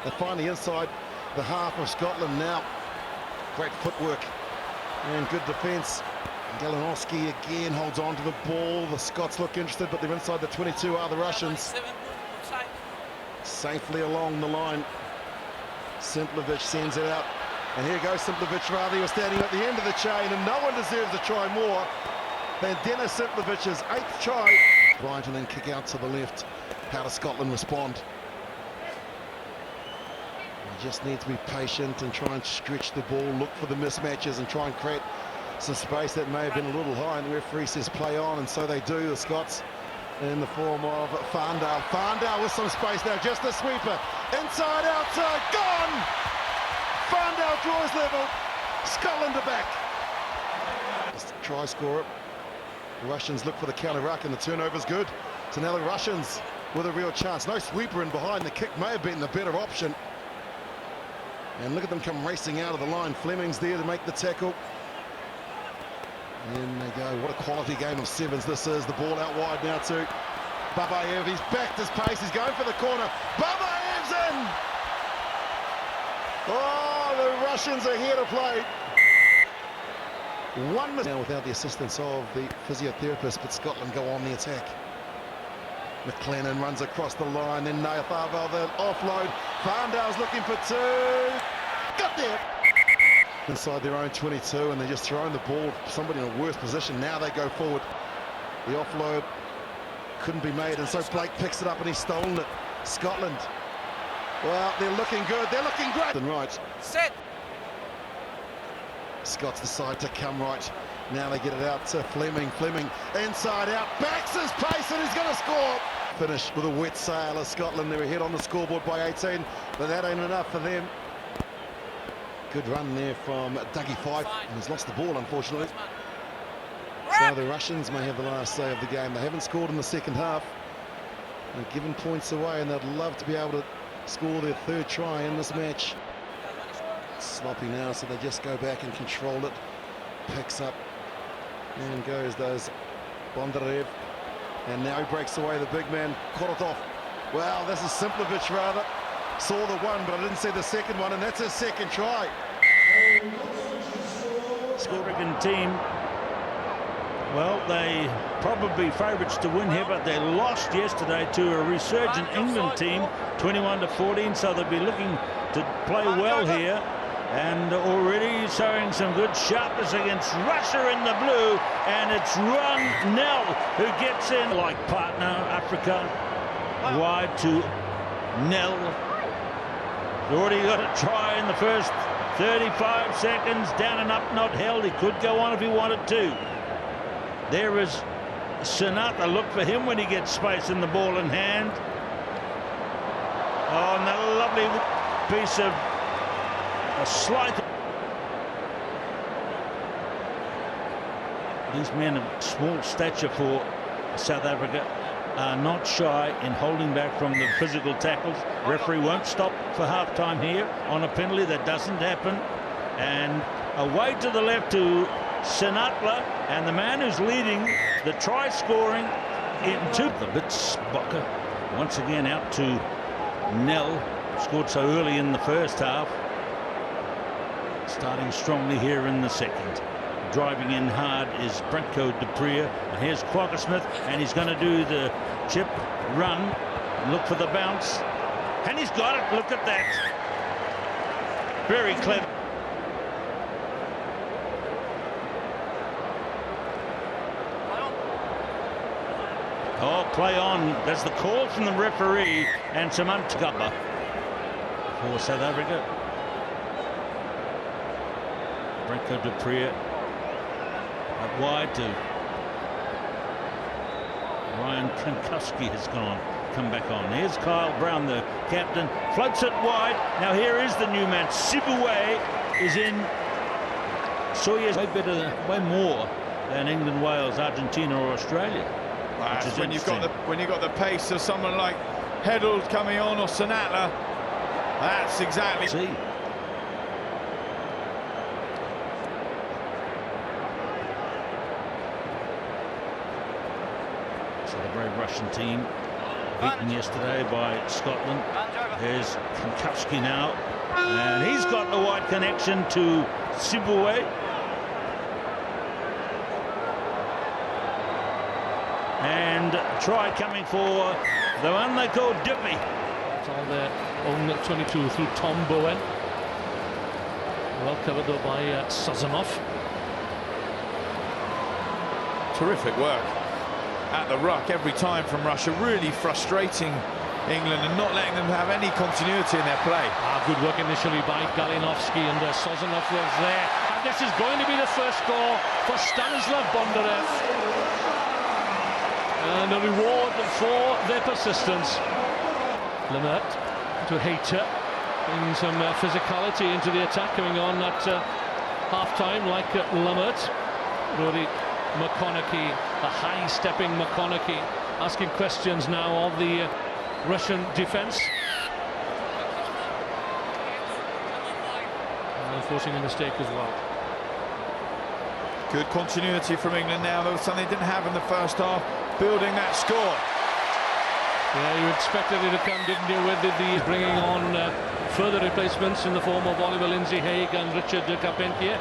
They're finally inside the half of Scotland now. Great footwork and good defence. Galanowski again holds on to the ball. The Scots look interested, but they're inside the 22 are the Russians. Safely along the line. Simplevich sends it out. And here goes Simplevich, rather. He was standing at the end of the chain, and no one deserves a try more than Dennis Simplevich's 8th try. Right, and then kick out to the left. How does Scotland respond? You just need to be patient and try and stretch the ball, look for the mismatches and try and create some space that may have been a little high, and the referee says play on, and so they do, the Scots, in the form of Farndale. Farndale with some space now, just a sweeper. Inside, outside, gone! Farndale draws level. Scotland are back. Try scorer. The Russians look for the counter-ruck, and the turnover's good. So now the Russians with a real chance. No sweeper in behind. The kick may have been the better option. And look at them come racing out of the line. Fleming's there to make the tackle. In they go. What a quality game of sevens this is. The ball out wide now to Babayev. He's backed his pace. He's going for the corner. Babayev's in! Oh, the Russians are here to play. 1 minute now without the assistance of the physiotherapist, but Scotland go on the attack. McLennan runs across the line, then Nayafavel, the offload. Farndale's looking for two. Got there! Inside their own 22, and they're just throwing the ball. Somebody in a worse position. Now they go forward. The offload couldn't be made, and so Blake picks it up and he's stolen it. Scotland. Well, they're looking good. They're looking great. And right. Set. Scots decide to come right. Now they get it out to Fleming. Fleming inside out. Backs his pace and he's going to score. Finish with a wet sail of Scotland. They're ahead on the scoreboard by 18, but that ain't enough for them. Good run there from Dougie Fife, and he's lost the ball, unfortunately. So the Russians may have the last say of the game. They haven't scored in the second half. They're giving points away, and they'd love to be able to score their 3rd try in this match. Sloppy now, so they just go back and control it. Picks up and goes those Bondarev, and now he breaks away the big man Korotov. Well, this is Simplevich rather. Saw the one, but I didn't see the second one, and that's his 2nd try. American team, well, they probably favourites to win here, but they lost yesterday to a resurgent England team, 21-14, so they'll be looking to play well here, and already showing some good sharpness against Russia in the blue, and it's Ron Nell who gets in like partner Africa, wide to Nell. Already got a try in the first 35 seconds, down and up, not held. He could go on if he wanted to. There is Sinatra. Look for him when he gets space in the ball in hand. Oh, and that lovely piece of a slight. These men of small stature for South Africa are not shy in holding back from the physical tackles. Referee won't stop for half-time here on a penalty. That doesn't happen. And away to the left to Sinatla, and the man who's leading the try scoring into the Bitsbocker. Once again out to Nell, scored so early in the first half. Starting strongly here in the second. Driving in hard is Brentco Dupree. Here's Quagga Smith, and he's going to do the chip run, look for the bounce, and he's got it. Look at that. Very clever. Oh, play on. That's the call from the referee, and Samantgaba for South Africa. Brentco Dupree. Up wide to Ryan Kankowski has come back on. Here's Kyle Brown, the captain, floats it wide. Now here is the new man. Sibue is in. Sawyer's way better, way more than England, Wales, Argentina, or Australia. That's when you've got the pace of someone like Heddle coming on, or Sinatla. That's exactly. See. So the brave Russian team beaten yesterday by Scotland. There's Kankowski now, and he's got the wide connection to Sibue. And try coming for the one they call Dippy. It's on their own 22 through Tom Bowen. Well covered though by Sazonov. Terrific work at the ruck every time from Russia, really frustrating England and not letting them have any continuity in their play. Good work initially by Galinovsky, and Sazonov was there. And this is going to be the first score for Stanislav Bondarev. And a reward for their persistence. Lemert to Hayter, bringing some physicality into the attack, coming on at half-time like Lemert. Rory McConaughey, the high-stepping McConaughey, asking questions now of the Russian defence. And forcing a mistake as well. Good continuity from England now. That was something they didn't have in the first half, building that score. Yeah, you expected it to come, didn't you, with the bringing on further replacements in the form of Oliver Lindsay Haig and Richard Carpentier.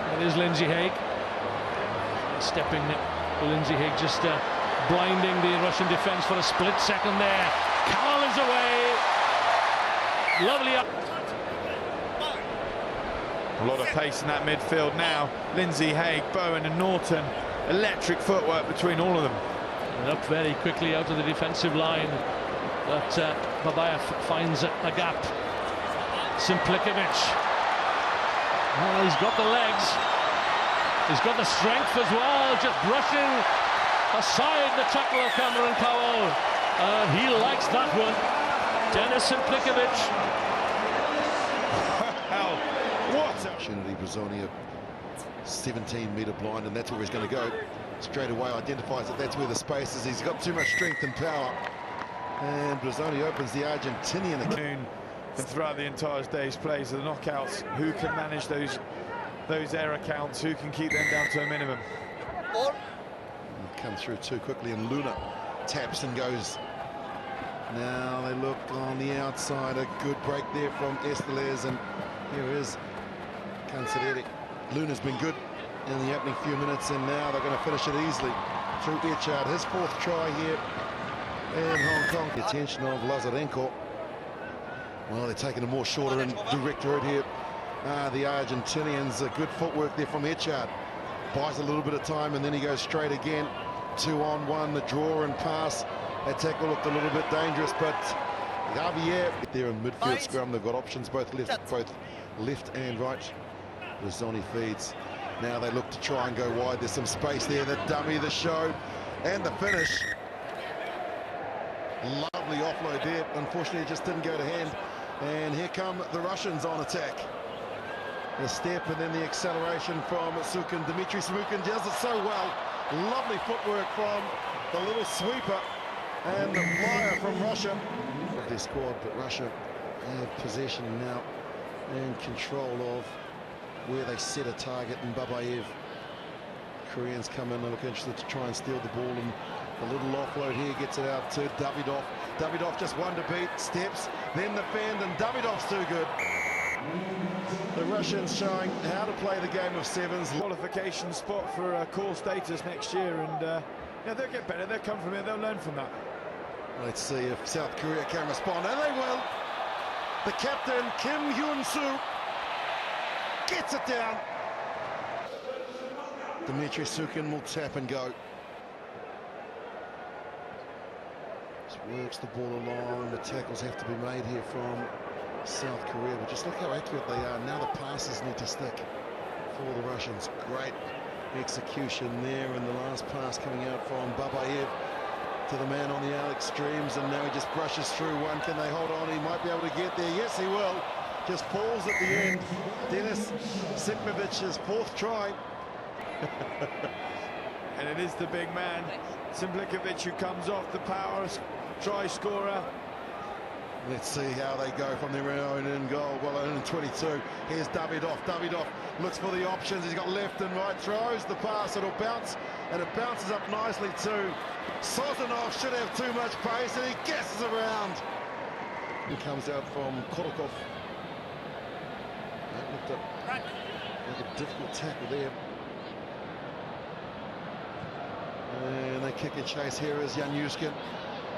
That is Lindsay Haig. Stepping Lindsay Haig, just blinding the Russian defence for a split second there. Cowell is away. Lovely up. A lot of pace in that midfield now. Lindsay Haig, Bowen and Norton. Electric footwork between all of them. And up very quickly out of the defensive line. But Babayev finds a gap. Simplikovic. Well, he's got the legs. He's got the strength as well. Just brushing aside the tackle of Cameron Cowell. And he likes that one. Denis Simplikovic. Wow, what a opportunity. Brazonia 17-metre blind, and that's where he's going to go. Straight away identifies that that's where the space is. He's got too much strength and power. And Brazonia opens the Argentinian account. And throughout the entire day's plays of the knockouts, who can manage those error counts, who can keep them down to a minimum? Come through too quickly, and Luna taps and goes. Now they look on the outside. A good break there from Estelez, and here is Cancelleri. Luna's been good in the opening few minutes, and now they're going to finish it easily through Echard. His fourth try here in Hong Kong. The attention of Lazarenko. Well, they're taking a more shorter and direct route here. The Argentinians, good footwork there from Echard. Buys a little bit of time, and then he goes straight again. 2-on-1, the draw and pass. That tackle looked a little bit dangerous, but Javier there in midfield scrum. They've got options both left and right. Brazzoni feeds. Now they look to try and go wide. There's some space there. The dummy, the show, and the finish. Lovely offload there. Unfortunately, it just didn't go to hand. And here come the Russians on attack. The step and then the acceleration from Sukin. Dmitry Sukin does it so well. Lovely footwork from the little sweeper and the flyer from Russia. Their squad, but Russia have possession now and control of where they set a target, and Babayev. Koreans come in and look interested to try and steal the ball, and a little offload here gets it out to Davidov. Davidov just one to beat, steps, then the fend, and Davidov's too good. The Russians showing how to play the game of sevens. Qualification spot for core status next year, and yeah, they'll get better. They'll come from it. They'll learn from that. Let's see if South Korea can respond, and they will. The captain, Kim Hyun-soo, gets it down. Dmitry Sukin will tap and go. Just works the ball along. The tackles have to be made here from South Korea, but just look how accurate they are. Now the passes need to stick for the Russians. Great execution there, and the last pass coming out from Babayev to the man on the extremes, and now he just brushes through one. Can they hold on? He might be able to get there. Yes, he will. Just falls at the end. Denis Simkovic's fourth try. And it is the big man, Simplikovic, who comes off the power try scorer. Let's see how they go from their own end goal. Well, in 22. Here's Davidov. Davidov looks for the options. He's got left and right. Throws the pass. It'll bounce and it bounces up nicely too. Sozanov should have too much pace, and he gasses around. He comes out from Korokov. That looked up like a difficult tackle there. And they kick and chase. Here is Janushkin.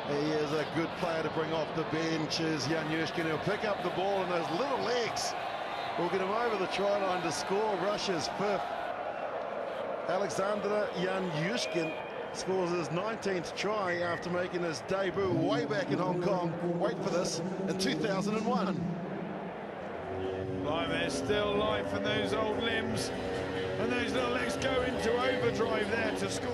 He is a good player to bring off the bench, is Janushkin. He'll pick up the ball, and those little legs will get him over the try line to score Russia's fifth. Alexander Janushkin scores his 19th try after making his debut way back in Hong Kong. Wait for this, in 2001. Like there's still life in those old limbs, and those little legs go into overdrive there to score.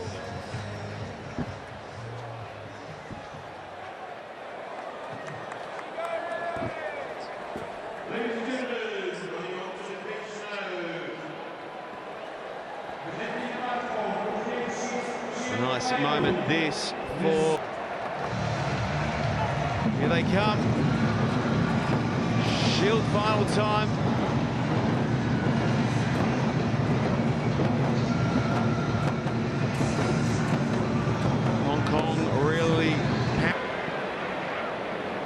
A nice moment this for... Here they come. Shield final time. Hong Kong really...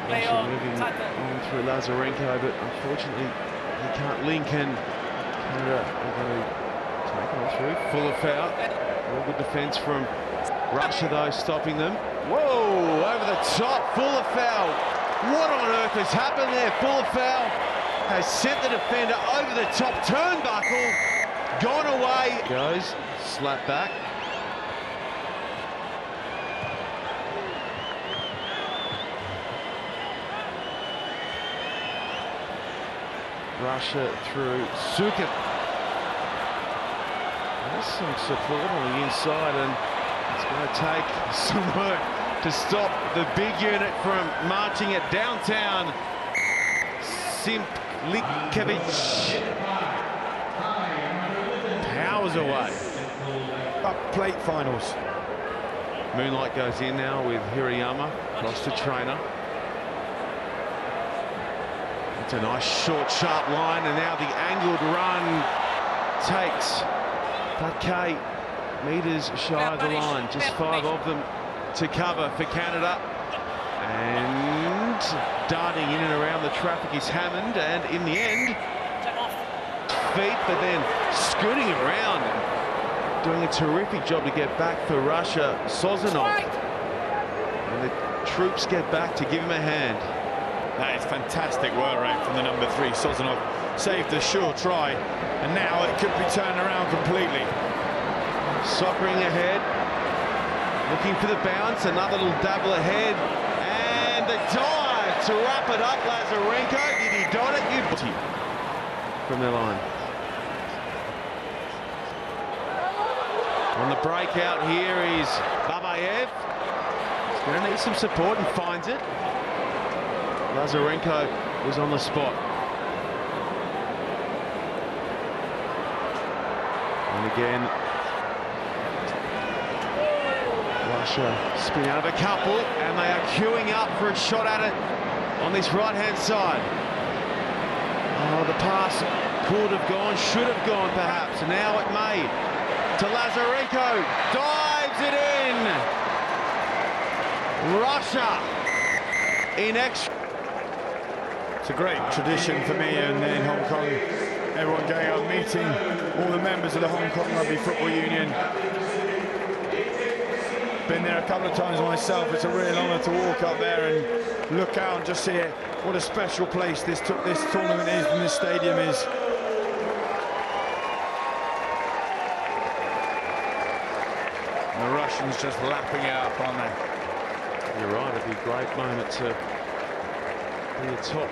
Moving on through Lazarenko, but unfortunately he can't link, and Canada are going to take on through. Full of foul. All good defence from Russia though, stopping them. Whoa, over the top, full of foul. What on earth has happened there? Full of foul has sent the defender over the top turnbuckle, gone away. Goes, slap back. Russia through Sukin. There's some support on the inside, and it's going to take some work to stop the big unit from marching it downtown. Simlikevich powers away. Up plate finals. Moonlight goes in now with Hirayama across the trainer. It's a nice short, sharp line, and now the angled run takes Paquet meters shy of the line. Just 5 of them to cover for Canada. And darting in and around the traffic is Hammond, and in the end, feet, but then scooting around and doing a terrific job to get back for Russia, Sozanov. And the troops get back to give him a hand. That is fantastic work rate from the number 3. Sozanov saved a sure try, and now it could be turned around completely. Sockering ahead, looking for the bounce, another little dabble ahead, and the dive to wrap it up. Lazarenko, did he dot it? From the line. On the breakout here is Babayev. He's going to need some support and finds it. Lazarenko was on the spot. And again, Russia spin out of a couple, and they are queuing up for a shot at it on this right-hand side. Oh, the pass could have gone, should have gone perhaps. Now it may. To Lazarenko, dives it in. Russia in extra. It's a great tradition for me and in Hong Kong. Everyone going out meeting all the members of the Hong Kong Rugby Football Union. Been there a couple of times myself. It's a real honour to walk up there and look out and just see it. What a special place this tournament is and this stadium is. And the Russians just lapping it up, aren't they? You're right, it'd be a great moment to be atop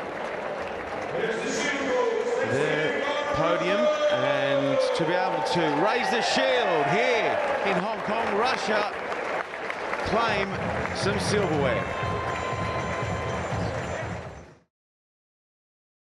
their podium and to be able to raise the shield here in Hong Kong. Russia claim some silverware.